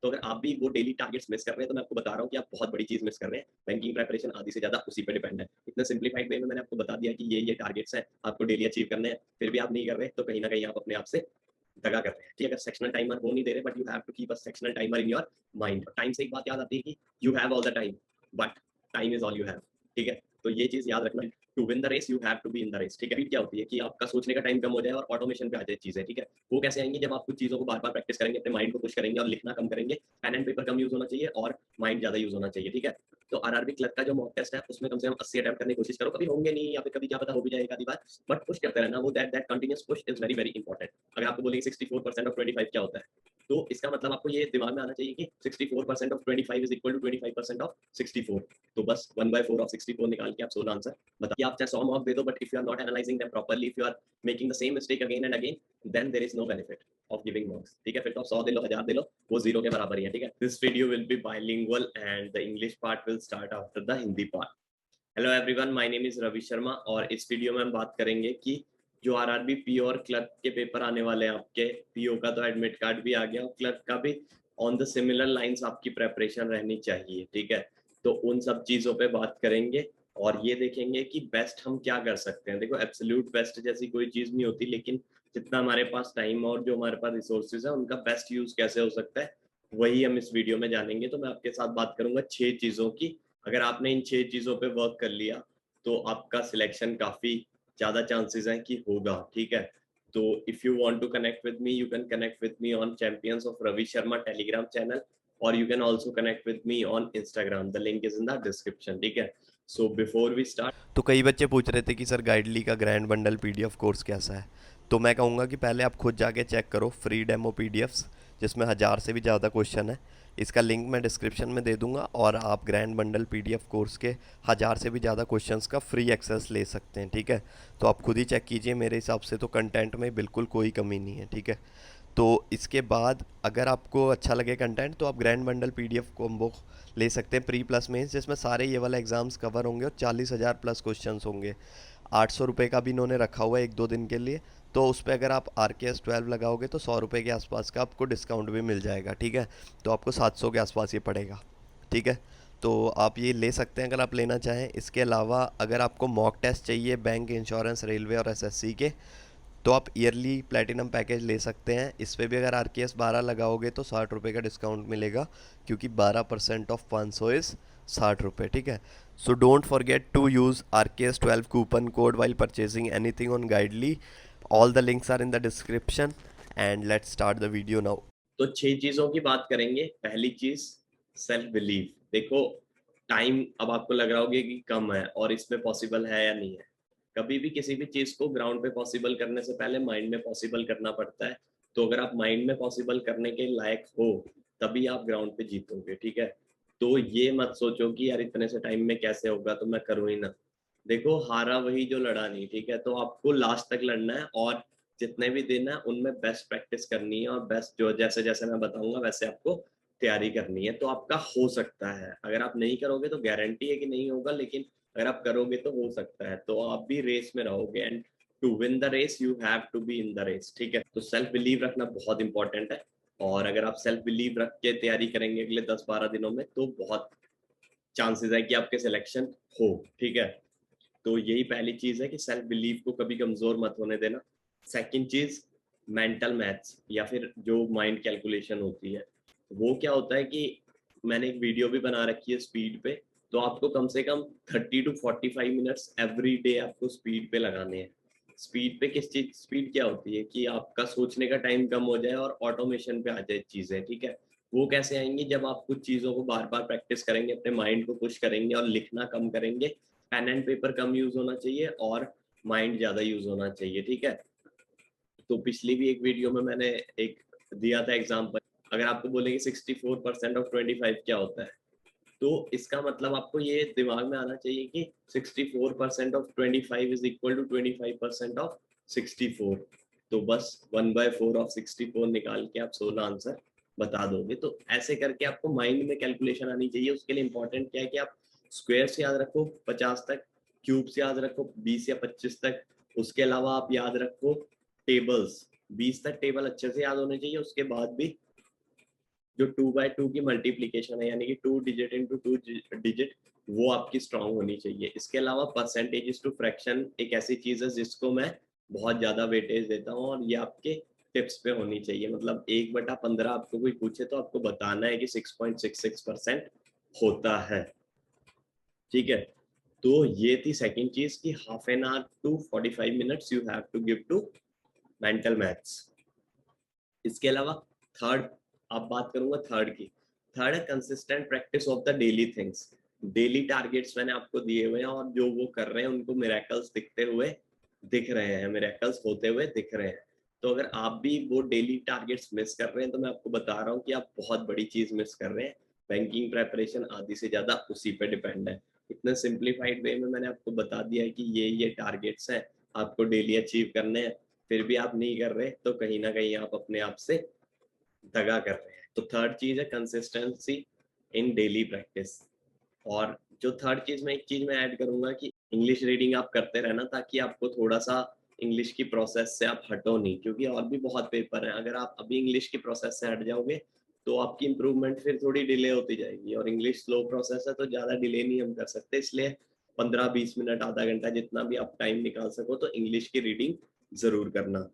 तो अगर आप भी वो डेली टारगेट्स मिस कर रहे हैं, तो मैं आपको बता रहा हूँ कि आप बहुत बड़ी चीज़ मिस कर रहे हैं। बैंकिंग प्रिपरेशन आधी से ज़्यादा उसी पे डिपेंड है। इतना सिंप्लीफाइड वे में मैंने आपको बता दिया कि ये टारगेट्स हैं, आपको डेली अचीव करने हैं, फिर भी आप नहीं कर रहे, तो कहीं न कहीं आप अपने आप से दगा कर रहे हैं कि अगर सेक्शनल टाइमर हो नहीं दे रहे, but you have to keep a sectional timer in your mind. Time से एक बात याद आती है कि you have all the time, but time is all you have. ठीक है? तो ये चीज़ याद रखना। To win the race you have to be in the race. ठीक है? क्या होती है कि आपका सोचने का टाइम कम हो जाए और ऑटोमेशन पे आ जाए चीज़ें। ठीक है? वो कैसे आएँगी? जब आप कुछ चीज़ों को बार-बार प्रैक्टिस करेंगे, अपने माइंड को पुश करेंगे और लिखना कम करेंगे। पेन एंड पेपर कम यूज़ होना चाहिए और माइंड ज़्यादा यूज़ होना चाहिए। ठीक है? तो आरआरबी क्लर्क का जो मॉक टेस्ट है, उसमें कम से कम 80 अटेम्प्ट करने की कोशिश करो। कभी होंगे नहीं या फिर कभी क्या पता हो भी जाए एक आधी बार, बट पुश करते रहना। वो that continuous push is very, very important. अगर आपको बोलेंगे 64% ऑफ 25 क्या होता है? तो इसका मतलब आपको ये दिमाग में आना चाहिए कि 64% of 25 is equal to 25% of 64। तो बस 1/4 ऑफ 64 निकाल के आप सोल्व आंसर बताइए। आप चाहे 100 मार्क दे दो, but if you are not analysing them properly, if you are making the same mistake again and again, then there is no benefit of giving marks. ठीक है? फिर तो आप 100 दे लो, 1000 दे लो, वो जीरो के बराबर ही है। ठीक है? This video will be bilingual and the English part will start after the Hindi part. Hello everyone, my name is Ravi Sharma और इस वीडियो में हम बात करेंगे कि जो आरआरबी पीओ और क्लर्क के पेपर आने वाले हैं आपके। पीओ का तो एडमिट कार्ड भी आ गया और क्लर्क का भी ऑन द सिमिलर लाइंस आपकी प्रेपरेशन रहनी चाहिए। ठीक है? तो उन सब चीज़ों पे बात करेंगे और ये देखेंगे कि बेस्ट हम क्या कर सकते हैं। देखो, एब्सोल्यूट बेस्ट जैसी कोई चीज़ नहीं होती, लेकिन जितना हमारे पास टाइम और जो हमारे पास रिसोर्सेज है, उनका बेस्ट यूज़ कैसे हो सकता है, वही हम इस वीडियो में जानेंगे। तो मैं आपके साथ बात करूंगा 6 चीज़ों की। अगर आपने इन 6 चीज़ों पे वर्क कर लिया, तो आपका सिलेक्शन काफ़ी ज़्यादा चांसेस हैं कि होगा। ठीक है? तो if you want to connect with me, you can connect with me on champions of Ravi Sharma Telegram channel, और you can also connect with me on Instagram. The link is in the description. ठीक है? So before we start, तो कई बच्चे पूछ रहे थे कि सर गाइडली का ग्रैंड बंडल पीडीएफ कोर्स कैसा है। तो मैं कहूँगा कि पहले आप खुद जाके चेक करो फ्री डेमो पीडीएफ्स, जिसमें 1000 से भी ज़्यादा क्वेश्चन है। इसका लिंक मैं डिस्क्रिप्शन में दे दूंगा और आप ग्रैंड बंडल पीडीएफ कोर्स के 1000 से भी ज़्यादा क्वेश्चंस का फ्री एक्सेस ले सकते हैं। ठीक है? तो आप खुद ही चेक कीजिए। मेरे हिसाब से तो कंटेंट में बिल्कुल कोई कमी नहीं है। ठीक है? तो इसके बाद अगर आपको अच्छा लगे कंटेंट, तो आप ग्रैंड बंडल पीडीएफ कॉम्बो ले सकते हैं प्री प्लस मेंस, जिसमें सारे ये वाला एग्ज़ाम्स कवर होंगे और 40,000 प्लस क्वेश्चंस होंगे। 800 रुपये का भी इन्होंने रखा हुआ है 1-2 दिन के लिए। तो उस पर अगर आप RKS 12 लगाओगे तो 100 रुपये के आसपास का आपको डिस्काउंट भी मिल जाएगा। ठीक है? तो आपको 700 के आसपास ये पड़ेगा। ठीक है? तो आप ये ले सकते हैं अगर आप लेना चाहें। इसके अलावा अगर आपको मॉक टेस्ट चाहिए बैंक, इंश्योरेंस, रेलवे और एसएससी के, तो आप ईयरली प्लेटिनम पैकेज ले सकते हैं। इस पे भी अगर RKS 12 लगाओगे तो 60 रुपये का डिस्काउंट मिलेगा, क्योंकि 12% ऑफ 500 इज़ 60 रुपये। ठीक है? So don't forget to use RKS 12 coupon code while purchasing anything on Guidely. All the links are in the description and let's start the video now. तो 6 चीज़ों की बात करेंगे। पहली चीज़, सेल्फ बिलीव। देखो, टाइम अब आपको लग रहा होगा कि कम है और इसमें पॉसिबल है या नहीं है। कभी भी किसी भी चीज़ को ग्राउंड पे पॉसिबल करने से पहले माइंड में पॉसिबल करना पड़ता है। तो अगर आप माइंड में पॉसिबल करने के लायक हो, तभी आप ग्राउंड पे जीतोगे। ठीक है? तो ये मत सोचो कि यार इतने से टाइम में कैसे होगा, तो मैं करूँ ही ना। देखो, हारा वही जो लड़ा नहीं। ठीक है? तो आपको लास्ट तक लड़ना है और जितने भी दिन है उनमें बेस्ट प्रैक्टिस करनी है और बेस्ट जो जैसे जैसे मैं बताऊंगा वैसे आपको तैयारी करनी है। तो आपका हो सकता है। अगर आप नहीं करोगे तो गारंटी है कि नहीं होगा, लेकिन अगर आप करोगे तो हो सकता है। तो आप भी रेस में रहोगे and to win the race you have to be in the race. ठीक है? तो सेल्फ बिलीव रखना बहुत इंपॉर्टेंट है। और अगर आप सेल्फ बिलीव रख के तैयारी करेंगे अगले 10-12 दिनों में, तो बहुत चांसेस है कि आपके सिलेक्शन हो। ठीक है? तो यही पहली चीज़ है कि सेल्फ बिलीव को कभी कमज़ोर मत होने देना। सेकंड चीज़, मेंटल मैथ्स या फिर जो माइंड कैलकुलेशन होती है, वो क्या होता है कि मैंने एक वीडियो भी बना रखी है स्पीड पे। तो आपको कम से कम 30 टू 45 मिनट्स एवरी डे आपको स्पीड पे लगाने हैं। स्पीड पे किस चीज़ स्पीड क्या होती है कि आपका सोचने का टाइम कम हो जाए और ऑटोमेशन पे आ जाए चीज़ें। ठीक है? वो कैसे आएंगी? जब आप कुछ चीज़ों को बार-बार प्रैक्टिस करेंगे, अपने माइंड को पुश करेंगे और लिखना कम करेंगे। पेन एंड पेपर कम यूज़ होना चाहिए और माइंड ज़्यादा यूज़ होना चाहिए। ठीक है? तो पिछली भी एक वीडियो में मैंने एक दिया था एग्जांपल। अगर आपको बोलेंगे 64% ऑफ 25 क्या होता है, तो इसका मतलब आपको ये दिमाग में आना चाहिए कि 64% of 25 is equal to 25% of 64। तो बस 1/4 ऑफ 64 निकाल के आप 16 आंसर बता दोगे। तो ऐसे करके आपको माइंड में कैलकुलेशन आनी चाहिए। उसके लिए इंपॉर्टेंट क्या है कि आप स्क्वायर्स याद रखो 50 तक, क्यूब्स याद रखो 20 या 25 तक। उसके अलावा आप याद रखो टेबल्स, 20 तक टेबल अच्छे से याद होने चाहिए। उसके बाद भी जो 2/2 की मल्टीप्लीकेशन है, यानी कि 2 डिजिट इंटू 2 डिजिट, वो आपकी स्ट्रांग होनी चाहिए। इसके अलावा परसेंटेज टू फ्रैक्शन एक ऐसी चीज है जिसको मैं बहुत ज्यादा वेटेज देता हूँ, और ये आपके टिप्स पे होनी चाहिए। मतलब 1/15 आपको कोई पूछे तो आपको बताना है कि 6.66% होता है, ठीक है। तो ये थी सेकंड चीज कि half an hour to 45 minutes you have to give to mental maths. इसके अलावा थर्ड, अब बात करूंगा थर्ड की। थर्ड है consistent practice of the daily things. Daily targets मैंने आपको दिए हुए हैं, और जो वो कर रहे हैं उनको मिरेकल्स दिखते हुए दिख रहे हैं, मिरेकल्स होते हुए दिख रहे हैं। तो अगर आप भी वो डेली टारगेट्स मिस कर रहे हैं तो मैं आपको बता रहा हूँ कि आप बहुत बड़ी चीज मिस कर रहे हैं। बैंकिंग प्रेपरेशन आधी से ज्यादा उसी पे डिपेंड है। इतने सिंप्लीफाइड वे में मैंने आपको बता दिया है कि ये टारगेट्स हैं, आपको डेली अचीव करने हैं, फिर भी आप नहीं कर रहे तो कहीं ना कहीं आप अपने आप से दगा कर रहे हैं। तो थर्ड चीज है कंसिस्टेंसी इन डेली प्रैक्टिस। और जो थर्ड चीज में एक चीज मैं ऐड करूंगा कि इंग्लिश रीडिंग आप करते रहना, ताकि आपको थोड़ा सा इंग्लिश की प्रोसेस से आप हटो नहीं, क्योंकि और भी बहुत पेपर हैं। अगर आप अभी इंग्लिश की प्रोसेस से हट जाओगे तो आपकी इंप्रूवमेंट फिर थोड़ी डिले होती जाएगी, और इंग्लिश स्लो प्रोसेस है तो ज्यादा डिले नहीं हम कर सकते। इसलिए 15-20 मिनट, आधा घंटा, जितना भी आप टाइम निकाल सको तो इंग्लिश की रीडिंग जरूर करना।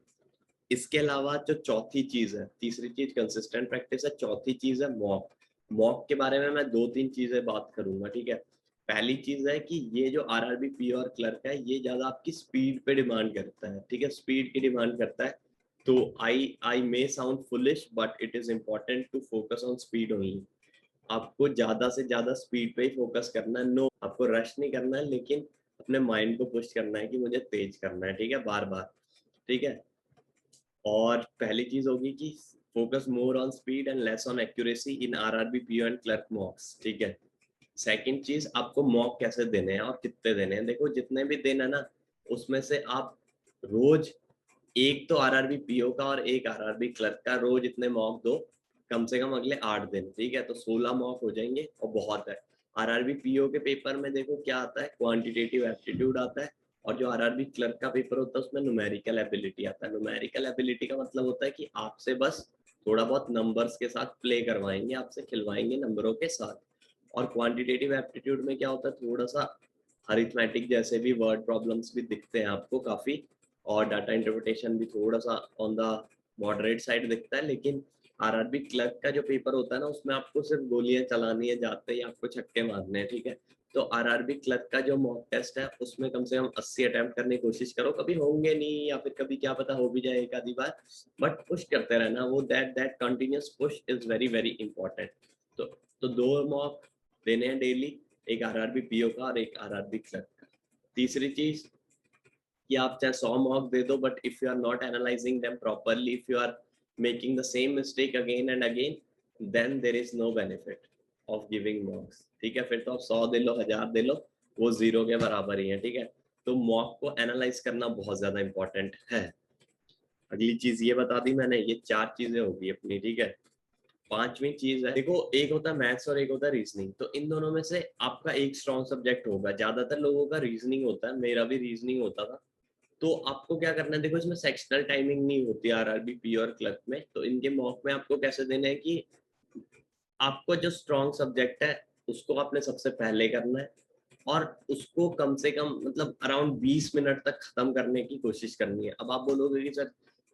इसके अलावा जो चौथी चीज है, तीसरी चीज कंसिस्टेंट प्रैक्टिस है, चौथी चीज है मॉक। मॉक के बारे में मैं 2-3 चीजें बात करूंगा, ठीक है। पहली चीज है कि ये जो आरआरबी पी और क्लर्क है, ये ज्यादा आपकी स्पीड पे डिमांड करता है, ठीक है, स्पीड की डिमांड करता है। तो I may sound foolish but it is important to focus on speed only. आपको ज्यादा से ज्यादा स्पीड पे ही फोकस करना है। नो, आपको रश नहीं करना है, लेकिन अपने माइंड को पुश करना है कि मुझे तेज करना है, ठीक है, बार बार, ठीक है। और पहली चीज होगी कि focus more on speed and less on accuracy in RRB PO and clerk मॉक्स, ठीक है। सेकंड चीज, आपको मॉक कैसे देने हैं और कितने देने हैं। देखो, जितने भी दिन है ना, उसमें से आप रोज एक तो आरआरबी पीओ का और एक आरआरबी क्लर्क का रोज इतने मॉक दो, कम से कम अगले 8 दिन, ठीक है। तो 16 मॉक हो जाएंगे और बहुत है। आरआरबी पीओ के पेपर में देखो क्या आता है, क्वांटिटेटिव एप्टीट्यूड आता है, और जो आरआरबी क्लर्क का पेपर होता है उसमें न्यूमेरिकल एबिलिटी आता है। न्यूमेरिकल एबिलिटी का मतलब होता है कि आपसे बस थोड़ा बहुत नंबर्स के साथ प्ले करवाएंगे, आपसे खिलवाएंगे नंबरों के साथ। और क्वांटिटेटिव एप्टीट्यूड में क्या होता है, थोड़ा सा अरिथमेटिक जैसे भी वर्ड प्रॉब्लम्स भी दिखते हैं आपको काफी, और डाटा इंटरप्रिटेशन भी थोड़ा सा ऑन द मॉडरेट साइड दिखता है। लेकिन आरआरबी क्लर्क का जो पेपर होता है ना, उसमें आपको सिर्फ गोलियां चलानी है, जाते ही आपको छक्के मारने हैं, ठीक है। तो आरआरबी क्लर्क का जो मॉक टेस्ट है उसमें कम से कम 80 अटेम्प्ट करने की कोशिश करो। कभी होंगे नहीं, या फिर कभी क्या पता हो भी जाए एक आधी बार, बट पुश करते रहना। वो that continuous push is very very important. तो तो 2 मॉक देने हैं डेली, एक आरआरबी पीओ का और एक आरआरबी क्लर्क का। तीसरी चीज कि आप चाहे 100 मॉक दे दो, but if you are not analysing them properly, if you are making the same mistake again and again, then there is no benefit of giving mocks, ठीक है। फिर तो आप 100 दे लो, 1000 दे लो, वो जीरो के बराबर ही है, ठीक है। तो मॉक को एनालाइज करना बहुत ज्यादा इंपॉर्टेंट है। अगली चीज ये बता दी मैंने, ये 4 चीजें होगी अपनी, ठीक है। पांचवी चीज है, देखो, एक होता है मैथ्स और एक होता है रीजनिंग। तो इन दोनों में से आपका एक स्ट्रॉन्ग सब्जेक्ट होगा। ज्यादातर लोगों का रीजनिंग होता है, मेरा भी रीजनिंग होता था। तो आपको क्या करना है, देखो, इसमें सेक्शनल टाइमिंग नहीं होती आरआरबी पी और क्लर्क में। तो इनके मॉक में आपको कैसे देना है कि आपको जो स्ट्रॉन्ग सब्जेक्ट है उसको आपने सबसे पहले करना है, और उसको कम से कम मतलब अराउंड 20 मिनट तक खत्म करने की कोशिश करनी है। अब आप बोलोगे कि सर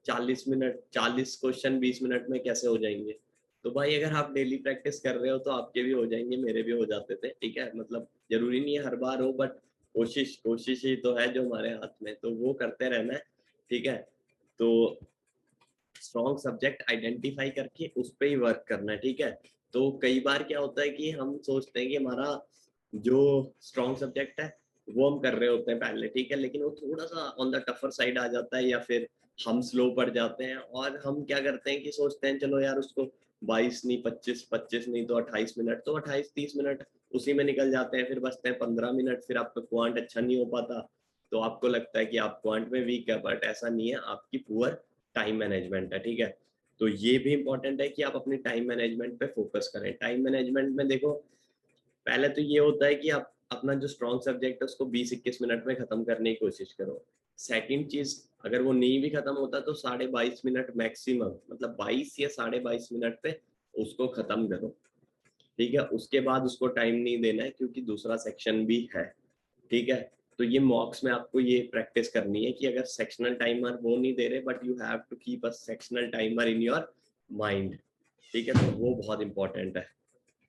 40 मिनट, 40 क्वेश्चन 20 मिनट में कैसे हो जाएंगे। तो भाई, अगर आप डेली प्रैक्टिस कर रहे हो तो आपके भी हो जाएंगे, मेरे भी हो जाते थे, ठीक है। मतलब जरूरी नहीं है हर बार हो, बट कोशिश कोशिश ही तो है जो हमारे हाथ में, तो वो करते रहना है, ठीक है। तो स्ट्रॉन्ग सब्जेक्ट आइडेंटिफाई करके उस पर ही वर्क करना है, ठीक है। तो कई बार क्या होता है कि हम सोचते हैं कि हमारा जो स्ट्रॉन्ग सब्जेक्ट है वो हम कर रहे होते हैं पहले, ठीक है, लेकिन वो थोड़ा सा ऑन द टफर साइड आ जाता है, या फिर हम स्लो पड़ जाते हैं, और हम क्या करते हैं कि सोचते हैं चलो यार उसको 22 नहीं, 25 नहीं तो 28 मिनट, तो 28-30 मिनट उसी में निकल जाते हैं, फिर बचते हैं 15 मिनट, फिर आपका क्वांट अच्छा नहीं हो पाता। तो आपको लगता है कि आप क्वांट में वीक है, बट ऐसा नहीं है, आपकी पुअर टाइम मैनेजमेंट है, ठीक है। तो ये भी इंपॉर्टेंट है कि आप अपनी टाइम मैनेजमेंट पे फोकस करें। टाइम मैनेजमेंट में देखो, पहले तो ये होता है कि आप अपना जो स्ट्रॉन्ग सब्जेक्ट है उसको 20-21 मिनट में खत्म करने की कोशिश करो। सेकंड चीज, अगर वो नहीं भी खत्म होता तो 22.5 मिनट मैक्सिमम, मतलब 22 या 22.5 मिनट पे उसको खत्म करो, ठीक है। उसके बाद उसको टाइम नहीं देना है क्योंकि दूसरा सेक्शन भी है, ठीक है। तो ये मॉक्स में आपको ये प्रैक्टिस करनी है कि अगर सेक्शनल टाइमर वो नहीं दे रहे but you have to keep a sectional timer in your mind, ठीक है। तो वो बहुत इंपॉर्टेंट है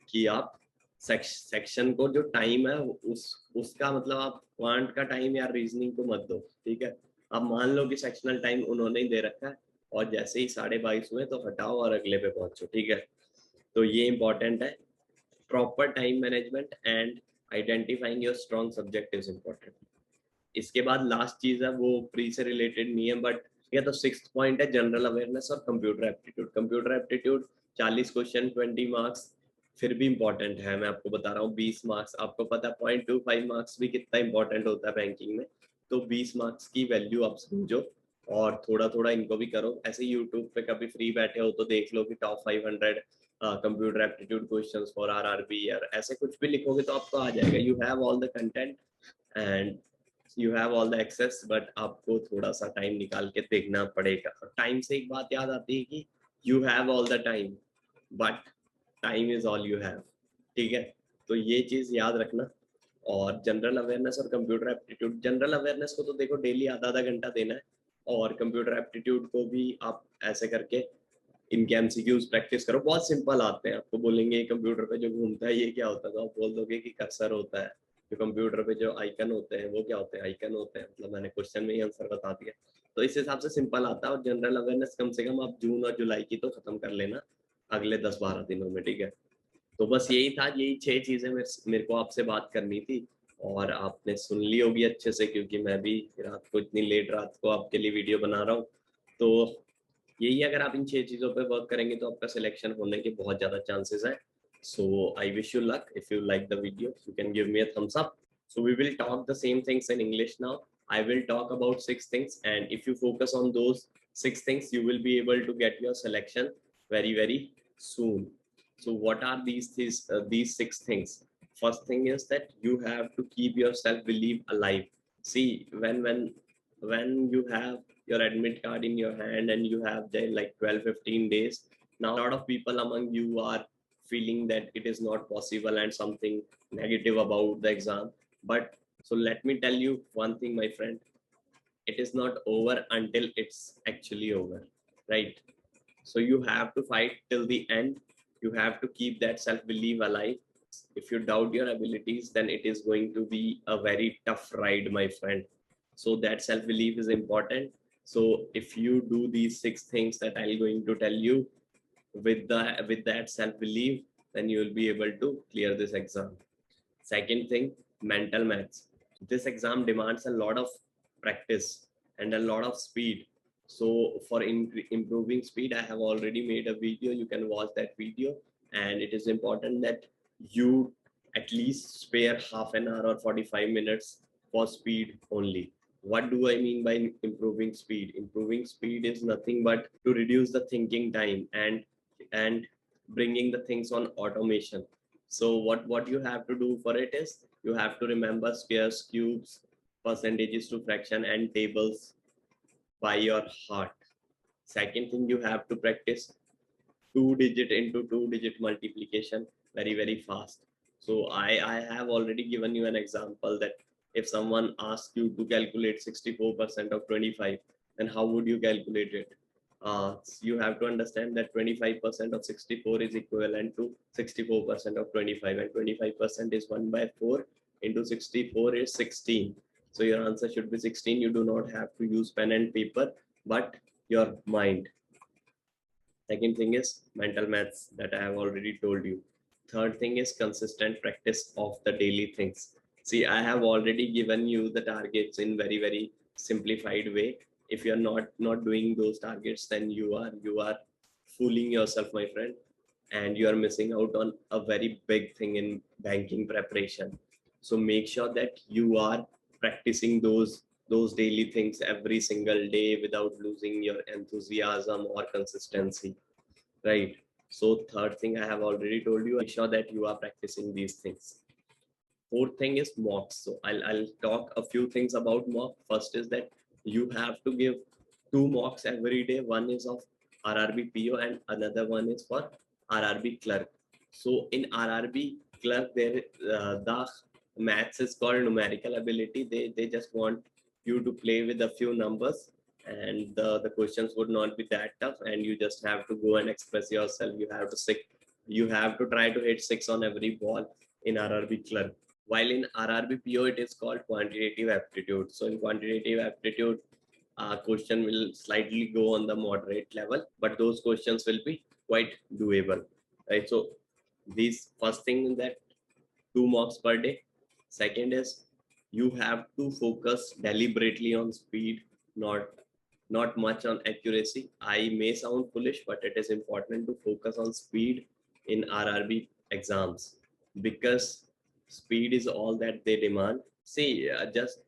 कि आप सेक्शन को जो टाइम है उसका मतलब आप क्वांट का टाइम या रीजनिंग को मत दो, ठीक है। अब मान लो कि सेक्शनल टाइम उन्होंने ही दे रखा है और जैसे ही 22:30 हुए तो हटाओ और अगले पे पहुंचो, ठीक है। तो ये इंपॉर्टेंट है, proper time management and identifying your strong subject is important. इसके बाद लास्ट चीज है वो प्री से रिलेटेड नहीं है बट ये तो 6th पॉइंट है, जनरल अवेयरनेस और computer aptitude. Computer aptitude 40 question 20 marks, फिर भी इंपॉर्टेंट है। मैं आपको बता रहा हूँ 20 मार्क्स, आपको पता है 0.25 मार्क्स भी कितना इंपॉर्टेंट होता है बैंकिंग में। तो 20 मार्क्स की वैल्यू आप समझो और थोड़ा थोड़ा इनको भी करो। ऐसे यूट्यूब पे कभी फ्री बैठे हो तो देख लो कि top 500 computer aptitude questions for RRB, यार ऐसे कुछ भी लिखोगे तो आपको आ जाएगा। You have all the content and you have all the access, but आपको थोड़ा सा टाइम निकाल के देखना पड़ेगा। टाइम से एक बात याद आती है कि you have all the time but time is all you have, ठीक है। तो ये चीज याद रखना। और जनरल अवेयरनेस और कंप्यूटर एप्टीट्यूड, जनरल अवेयरनेस को तो देखो डेली आधा आधा घंटा देना है और कंप्यूटर एप्टीट्यूड को भी आप ऐसे करके इनके एमसीक्यूज प्रैक्टिस करो। बहुत सिंपल आते हैं, आपको बोलेंगे कंप्यूटर पे जो घूमता है ये क्या होता है तो आप बोल दोगे कि कर्सर होता है। जो कंप्यूटर पे जो आइकन होते हैं वो क्या होते हैं, आइकन होते हैं, मतलब मैंने क्वेश्चन में ही आंसर बता दिया। तो इस हिसाब से सिंपल आता है। और जनरल अवेयरनेस कम से कम आप जून और जुलाई की तो खत्म कर लेना अगले 10-12 दिनों में, ठीक है। तो बस यही था, यही 6 चीजें मेरे को आपसे बात करनी थी और आपने सुन ली होगी अच्छे से क्योंकि मैं भी रात को इतनी लेट रात को आपके लिए वीडियो बना रहा हूँ। तो यही अगर आप इन 6 चीजों पे वर्क करेंगे तो आपका सिलेक्शन होने के बहुत ज्यादा चांसेस है। So I wish you luck. If you like the video you can give me a thumbs up. So we will talk the same things in English now. I will talk about 6 things and if you focus on those 6 things you will be able to get your selection very very soon. So what are these 6 things? First thing is that you have to keep your self belief alive. See, when you have your admit card in your hand and you have there like 12-15 days, now a lot of people among you are feeling that it is not possible and something negative about the exam. But so let me tell you one thing, my friend, it is not over until it's actually over, right? So you have to fight till the end. You have to keep that self belief alive. If you doubt your abilities, then it is going to be a very tough ride, my friend. So that self belief is important. So if you do these 6 things that I'm going to tell you with that self belief, then you will be able to clear this exam. Second thing, mental maths. This exam demands a lot of practice and a lot of speed. So for improving speed, I have already made a video. You can watch that video. And it is important that you at least spare half an hour or 45 minutes for speed only. What do I mean by improving speed? Improving speed is nothing but to reduce the thinking time and bringing the things on automation. So what you have to do for it is you have to remember squares, cubes, percentages to fraction and tables by your heart. Second thing, you have to practice 2-digit into 2-digit multiplication very very fast. So I have already given you an example that if someone asks you to calculate 64% of 25, then how would you calculate it? You have to understand that 25% of 64 is equivalent to 64% of 25 and 25% is 1 by 4 into 64 is 16. So your answer should be 16. You do not have to use pen and paper but your mind. Second thing is mental maths that I have already told you. Third thing is consistent practice of the daily things. See, I have already given you the targets in very, very simplified way. If you're not doing those targets, then you are fooling yourself, my friend, and you are missing out on a very big thing in banking preparation. So make sure that you are practicing those daily things every single day without losing your enthusiasm or consistency, right? So third thing I have already told you, make sure that you are practicing these things. Fourth thing is mocks. So I'll talk a few things about mock. First is that you have to give 2 mocks every day. One is of RRB PO and another one is for RRB clerk. So in RRB clerk, there the maths is called numerical ability. They just want you to play with a few numbers, and the questions would not be that tough, and you just have to go and express yourself. You have to try to hit 6 on every ball in RRB clerk. While in RRB PO, it is called quantitative aptitude. So in quantitative aptitude, question will slightly go on the moderate level, but those questions will be quite doable, right? So these first thing that 2 marks per day. Second is you have to focus deliberately on speed, not much on accuracy. I may sound foolish, but it is important to focus on speed in RRB exams, because speed is all that they demand. See, just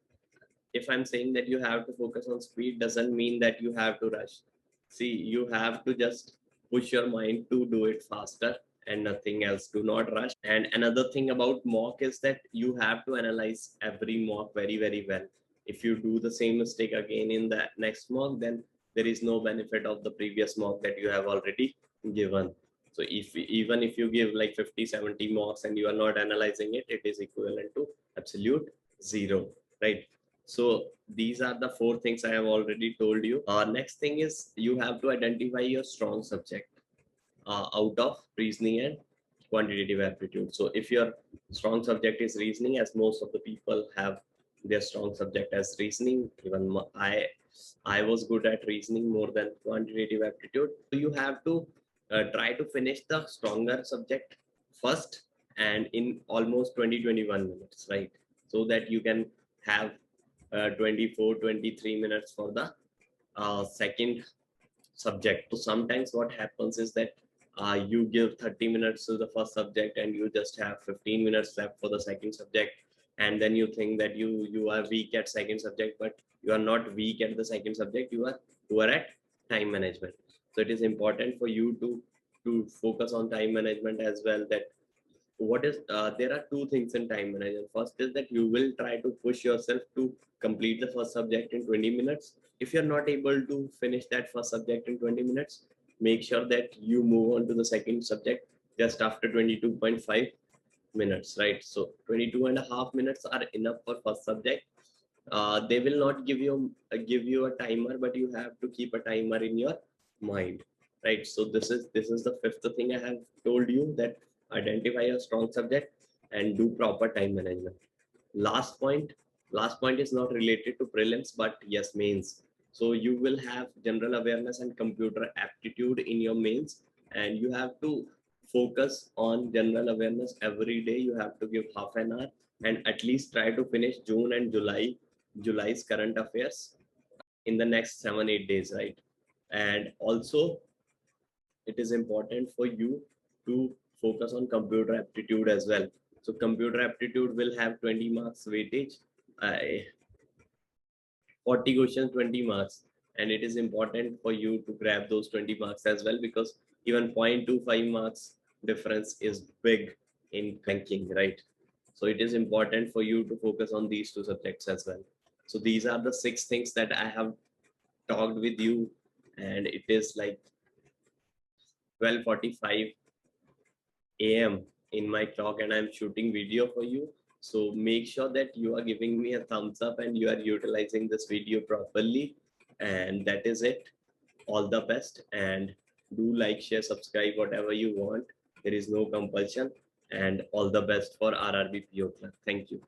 if I'm saying that you have to focus on speed, doesn't mean that you have to rush. See, you have to just push your mind to do it faster and nothing else. Do not rush. And another thing about mock is that you have to analyze every mock very, very well. If you do the same mistake again in the next mock, then there is no benefit of the previous mock that you have already given. So if even if you give like 50-70 mocks and you are not analyzing it, it is equivalent to absolute zero, right? So these are the 4 things I have already told you. Next thing is you have to identify your strong subject out of reasoning and quantitative aptitude. So if your strong subject is reasoning, as most of the people have their strong subject as reasoning, even I was good at reasoning more than quantitative aptitude. So you have to try to finish the stronger subject first and in almost 20-21 minutes, right? So that you can have 24-23 minutes for the second subject. So sometimes what happens is that you give 30 minutes to the first subject and you just have 15 minutes left for the second subject, and then you think that you are weak at second subject, but you are not weak at the second subject, you are poor at time management. So it is important for you to focus on time management as well. That what is there are 2 things in time management. First is that you will try to push yourself to complete the first subject in 20 minutes. If you're not able to finish that first subject in 20 minutes, make sure that you move on to the second subject just after 22.5 minutes, right? So 22.5 minutes are enough for first subject. They will not give you a timer, but you have to keep a timer in your mind, right? So this is the 5th thing I have told you, that identify a strong subject and do proper time management. Last point is not related to prelims, but yes, mains. So you will have general awareness and computer aptitude in your mains, and you have to focus on general awareness every day. You have to give half an hour and at least try to finish June and July's current affairs in the next 7-8 days, right? And also it is important for you to focus on computer aptitude as well. So computer aptitude will have 20 marks weightage, 40 questions, 20 marks, and it is important for you to grab those 20 marks as well, because even 0.25 marks difference is big in ranking, right? So it is important for you to focus on these 2 subjects as well. So these are the 6 things that I have talked with you, and it is like 12:45 a.m. in my clock, and I'm shooting video for you. So make sure that you are giving me a thumbs up and you are utilizing this video properly. And that is it. All the best, and do like, share, subscribe, whatever you want. There is no compulsion, and all the best for RRB PO Club. Thank you.